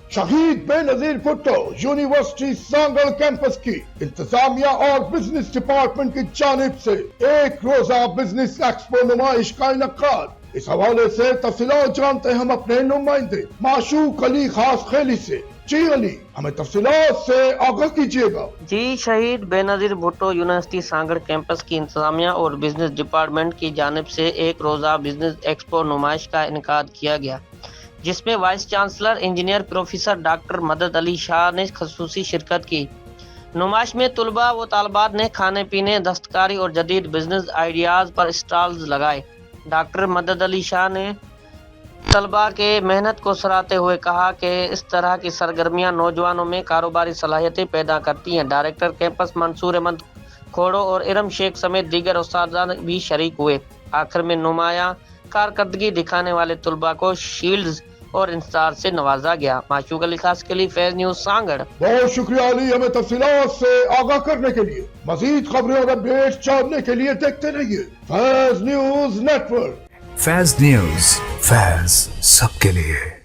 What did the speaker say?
شہید بے نظیر Bhutto university سانگڑ campus کی انتظامیہ اور بزنس ڈپارٹمنٹ کی جانب سے ایک روزہ بزنس ایکسپو نمائش کا انعقاد۔ اس حوالے سے تفصیلات جانتے ہیں ہم اپنے نمائندے معشوق علی خاص خیلی سے۔ جی علی، ہمیں تفصیلات سے آگاہ کیجیے گا۔ جی، شہید بے نظیر بھٹو یونیورسٹی سانگڑ کیمپس کی انتظامیہ اور بزنس ڈپارٹمنٹ کی جانب سے ایک روزہ بزنس ایکسپو نمائش کا انعقاد کیا گیا، جس میں vice chancellor engineer professor doctor مدد علی شاہ نے خصوصی شرکت کی۔ نمائش میں طلباء و طالبات نے کھانے پینے، دستکاری اور جدید بزنس آئیڈیاز پر اسٹالز لگائے۔ ڈاکٹر مدد علی شاہ نے طلباء کے محنت کو سراہتے ہوئے کہا کہ اس طرح کی سرگرمیاں نوجوانوں میں کاروباری صلاحیتیں پیدا کرتی ہیں۔ ڈائریکٹر کیمپس منصور احمد کھوڑو اور ارم شیخ سمیت دیگر اساتذہ بھی شریک ہوئے۔ آخر میں نمایاں کارکردگی دکھانے والے طلباء کو شیلڈز اور انذار سے نوازا گیا۔ معشوق علی خاص کے لیے فیض نیوز سانگڑ۔ بہت شکریہ علی، ہمیں تفصیلات سے آگاہ کرنے کے لیے۔ مزید خبریں اور اپڈیٹ جاننے کے لیے دیکھتے رہیے فیض نیوز نیٹ ورک۔ فیض نیوز، فیض سب کے لیے۔